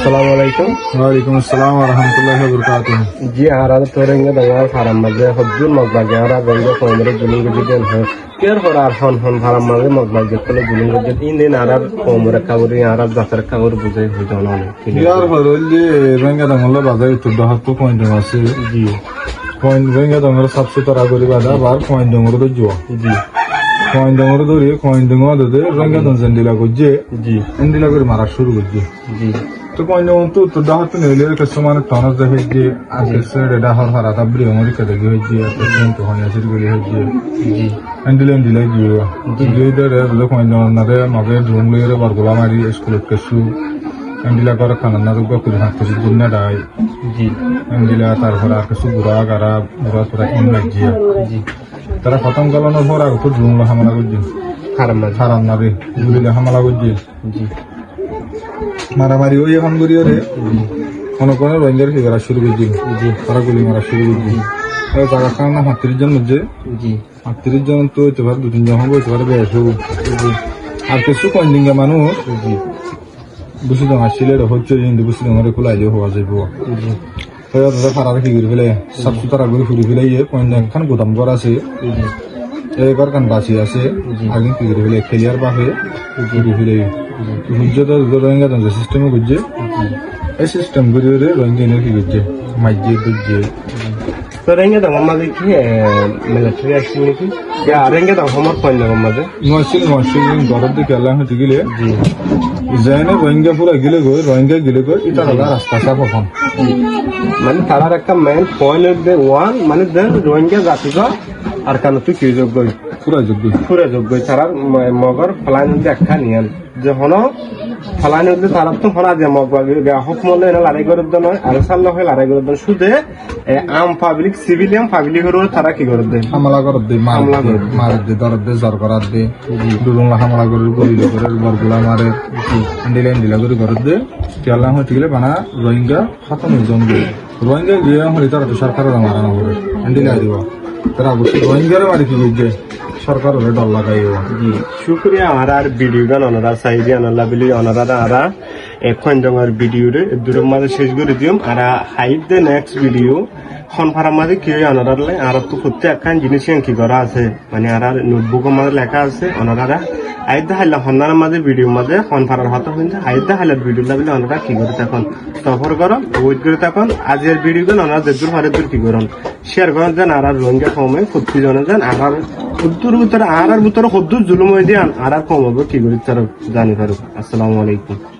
আসসালামু আলাইকুম। ওয়ালাইকুম আসসালাম ওয়া রাহমাতুল্লাহি ওয়া বারাকাতুহু। জি আরাদ তোরেঙ্গে দাঙ্গার ফারাম মাঝে হজ্জুল মগবাগে আরা গঙ্গ কোমরে জুলুম গজিদেন হয় কের হরার হন হন ফারাম মাঝে মগবাগে কোলে জুলুম গজে ইন্দিন আরার কোমরে কাবুরি আরার জাতের কাবুর বুঝে হইতো না ইয়ার হরল যে রঙ্গা দাঙ্গলা বাজারে তো দহাত তো পয়েন্ট আছে। জি পয়েন্ট রঙ্গা দাঙ্গলা সাবসে তারা করি বাদা বার পয়েন্ট ডঙ্গর তো জুয়া। জি পয়েন্ট ডঙ্গর ধরে পয়েন্ট ডঙ্গা দে রঙ্গা দান জন্ডিলা গজে জি এন্ডিলা করে মারা শুরু গজে। জি তো পয়েন্ট ডঙ্গর তো দহাত নেলে কসমান টনস দে যে আজকে রেডা হর হারা তাবরি আমরি কদে গে যে পেশেন্ট হনি আসির গলি যে জি এন্ডিলা জিও তো গেইদারে বলে পয়েন্ট ডঙ্গর নারে মাগে ড্রোন লইরে বারগুলা মারি স্কুলত কেসু এন্ডিলা করে খানা রুবা করে হাতে গুন্না ডাই জি এন্ডিলা তারপরে আর কিছু গুড়া গাড়া গুড়া তোরা ইন লাগিয়ে জি তারা খতম গালানোর পর আর তো ড্রোন হামলা করছে ফারাম মাঝে খারাপ না রে গুলিলে হামলা করছে জি মারামারি ওই এখন করিও রে মনে করে রোহিঙ্গার ফিগারা শুরু করছে জি তারা গুলি মারা শুরু করছে জায়গা খান না ৩৭ জন মধ্যে জি ৩৮ জন তো হতে পারে ২-৩ জন হবো হতে পারে বেশ হবো আর কিছু কয়েন্ডিঙ্গা মানুষ জি বুঝি তো আসলে হচ্ছে কিন্তু বুঝি তোমার খোলা যে হওয়া যাইব জি দাদা ফারার কি করে ফেলে সাফ সুতরা করে ফুরি ফেলে কয়েন গোদাম ঘর আছে জি এবার কান বাসি আছে আগে কি করে ফেলে খেলিয়ার বাহে ঘুরে ফেলে সূর্য তো রোহিঙ্গা যে সিস্টেমে বুঝছে এই সিস্টেম করে রোহিঙ্গা এনে কি করছে মাইজে বুঝছে তোরেঙ্গে দাঙ্গার মাঝে কি মিলিটারি আসছে নাকি আরেঙ্গে দাঙ্গা আমার পয়েন্ট দাঙ্গার মাঝে নয়শিল ঘরের দিকে এলাম হতে গেলে জি যায়না রোহিঙ্গা পুরা গেলে গই এটা হলো রাস্তা সাফ এখন মানে তারার একটা মেইন পয়েন্ট ওয়ান মানে দেন রোহিঙ্গা জাতিগা আর কেন তুই কি যোগ্য পুরো যোগ্য তারার মগর ফলাইন দেখা নিয়ান যে হন ফলাইন তারা তো হনা যে মগবাগে হক মলে লড়াই করে দেন আর সাল হয়ে লড়াই করে দেন শুধু আম পাবলিক সিভিলিয়ান পাবলিক হলো তারা কি করে দেন হামলা করে দে মার দে দরদ দে জর করার দে দুরুংলা হামলা করে গলিলে করে বরগুলা মারে এন্ডিলা করে দে কেলা হয়ে গেলে বানা রোহিঙ্গা খতম জন রোহিঙ্গা গিয়ে হলে তারা তো সরকারের মারানো করে এন্ডিলা দিব তারা অবশ্যই রোহিঙ্গারে মারি কি বুঝছে সরকার ওরে ডর লাগাই জি শুক্রিয়া আর ভিডিও গান অনারা সাইডে আনাল্লা বিলি অনারা আরা এখন জঙ্গার ভিডিও রে দূরের মাঝে শেষ করে দিম আর হাইট দে নেক্সট ভিডিও খন ফারার মাঝে কি অনারালে আর তো প্রত্যেক জিনিস কি করা আছে মানে আর নোটবুকের মাঝে লেখা আছে অনারা আইদা হাইলা হন্নার মাঝে ভিডিও মাঝে খন ফারার হাত হইছে আইদা হাইলার ভিডিও লাগলে অনারা কি করে তখন সফর করো ওয়েট করে তখন আজের ভিডিও গান অনারা দূর ফারে দূর কি করুন শেয়ার করেন যেন আর রোহিঙ্গা কমে ফুটকি জনে যান আর উত্তর ভিতরে আর ভিতরে হদ্দুর জুলুম হয়ে দিয়ান আর কমাবো কি করি তারা জানি পারো। আসসালামু আলাইকুম।